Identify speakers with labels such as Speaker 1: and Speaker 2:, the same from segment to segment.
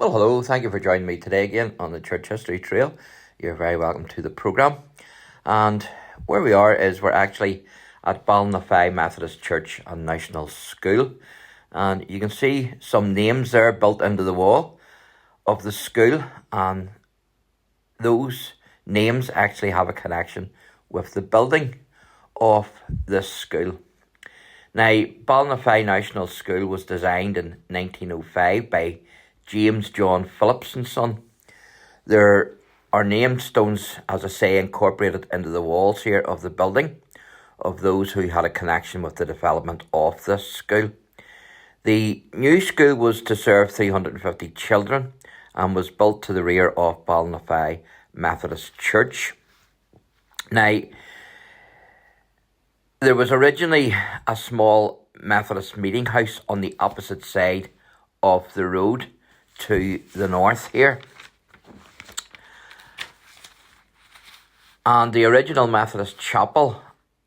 Speaker 1: Well, hello, thank you for joining me today again on the Church History Trail. You're very welcome to the programme. And where we are is we're actually at Ballynafeigh Methodist Church and National School. And you can see some names there built into the wall of the school, and those names actually have a connection with the building of this school. Now, Ballynafeigh National School was designed in 1905 by James John Phillips and Son. There are name stones, as I say, incorporated into the walls here of the building of those who had a connection with the development of this school. The new school was to serve 350 children and was built to the rear of Ballynafeigh Methodist Church. Now, there was originally a small Methodist meeting house on the opposite side of the road to the north here. And the original Methodist chapel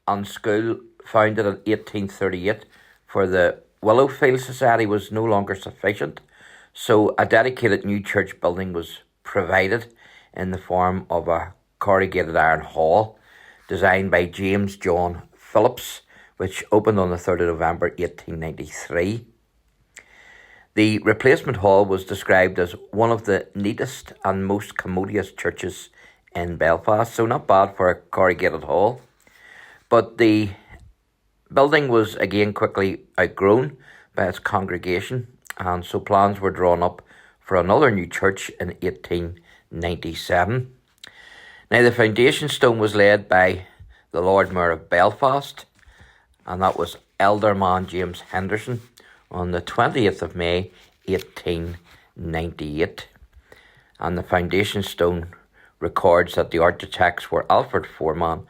Speaker 1: and school, founded in 1838 for the Willowfield Society, was no longer sufficient. So a dedicated new church building was provided in the form of a corrugated iron hall designed by James John Phillips, which opened on the 3rd of November 1893. The replacement hall was described as one of the neatest and most commodious churches in Belfast, so not bad for a corrugated hall. But the building was again quickly outgrown by its congregation, and so plans were drawn up for another new church in 1897. Now, the foundation stone was laid by the Lord Mayor of Belfast, and that was Elderman James Henderson, on the 20th of May 1898. And the foundation stone records that the architects were Alfred Foreman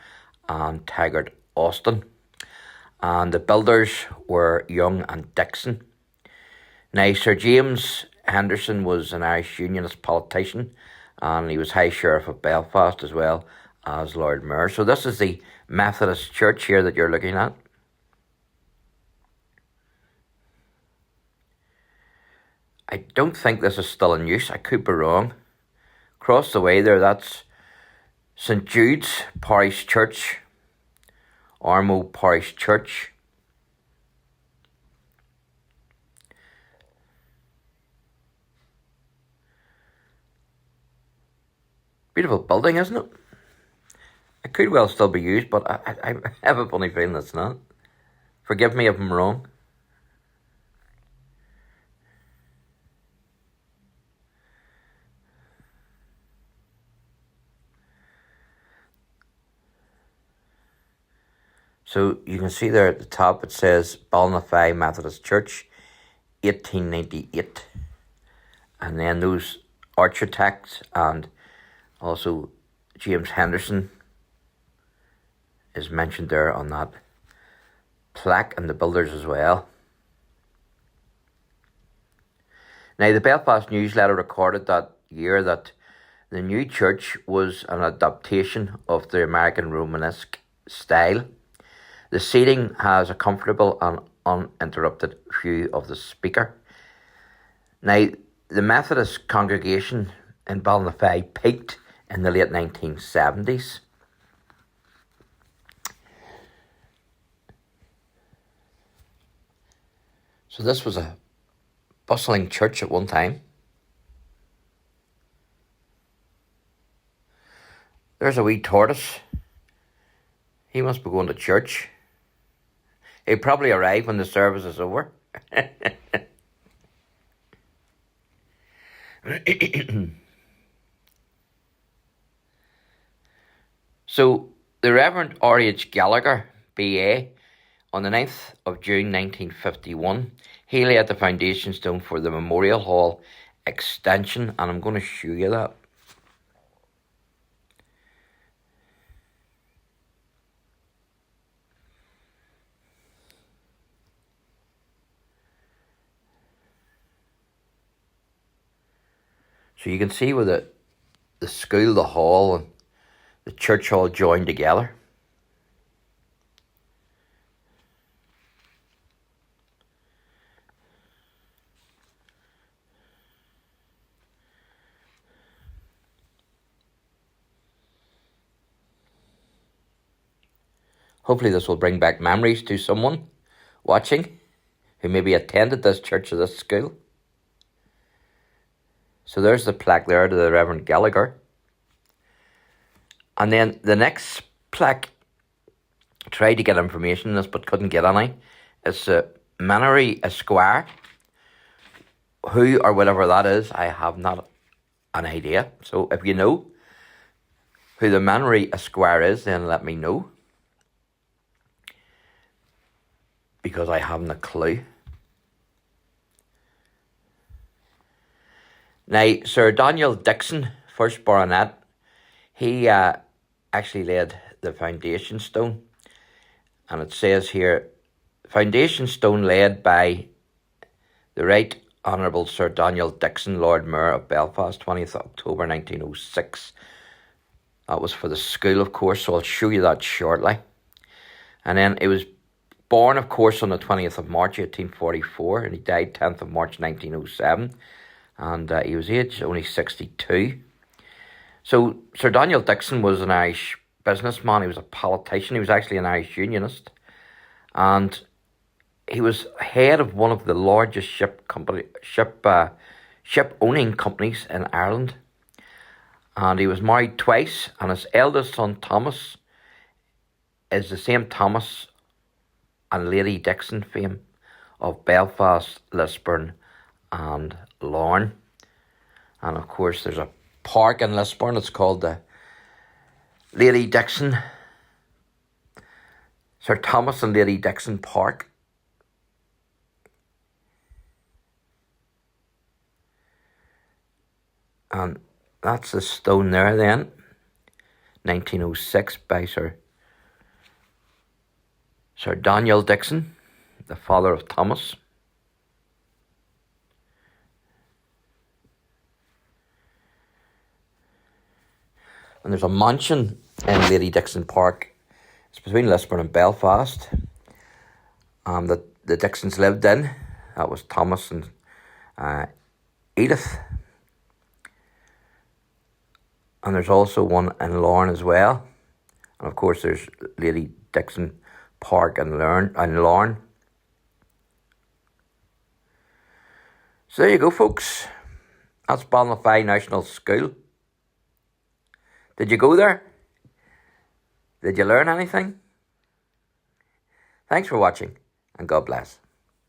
Speaker 1: and Taggart Austin, and the builders were Young and Dixon. Now, Sir James Henderson was an Irish Unionist politician, and he was High Sheriff of Belfast as well as Lord Mayor. So this is the Methodist church here that you're looking at. I don't think this is still in use. I could be wrong. Across the way there, that's St Jude's Parish Church, Armo Parish Church. Beautiful building, isn't it? It could well still be used, but I have a funny feeling it's not. Forgive me if I'm wrong. So you can see there at the top it says Ballynafeigh Methodist Church, 1898. And then those architects and also James Henderson is mentioned there on that plaque, and the builders as well. Now, the Belfast newsletter recorded that year that the new church was an adaptation of the American Romanesque style. The seating has a comfortable and uninterrupted view of the speaker. Now, the Methodist congregation in Ballynafeigh peaked in the late 1970s. So this was a bustling church at one time. There's a wee tortoise. He must be going to church. He'll probably arrive when the service is over. So, the Reverend R.H. Gallagher, B.A., on the 9th of June 1951, he laid the foundation stone for the Memorial Hall extension, and I'm going to show you that. So you can see where the school, the hall, and the church all joined together. Hopefully this will bring back memories to someone watching who maybe attended this church or this school. So there's the plaque there to the Reverend Gallagher. And then the next plaque, tried to get information on this but couldn't get any. It's Mannery Esquire. Who or whatever that is, I have not an idea. So if you know who the Mannery Esquire is, then let me know, because I haven't a clue. Now, Sir Daniel Dixon, first baronet, he actually laid the foundation stone. And it says here, foundation stone laid by the Right Honourable Sir Daniel Dixon, Lord Mayor of Belfast, 20th October 1906. That was for the school, of course, so I'll show you that shortly. And then he was born, of course, on the 20th of March 1844, and he died 10th of March 1907. And he was aged only 62. So Sir Daniel Dixon was an Irish businessman. He was a politician. He was actually an Irish unionist. And he was head of one of the largest ship owning companies in Ireland. And he was married twice. And his eldest son, Thomas, is the same Thomas and Lady Dixon fame of Belfast, Lisburn and Larne. And of course there's a park in Lisburn. It's called the Lady Dixon, Sir Thomas and Lady Dixon Park. And that's the stone there then, 1906, by Sir Daniel Dixon, the father of Thomas. And there's a mansion in Lady Dixon Park. It's between Lisburn and Belfast. That the Dixons lived in. That was Thomas and Edith. And there's also one in Larne as well. And of course there's Lady Dixon Park in Larne. So there you go, folks. That's Ballynafeigh National School. Did you go there? Did you learn anything? Thanks for watching, and God bless.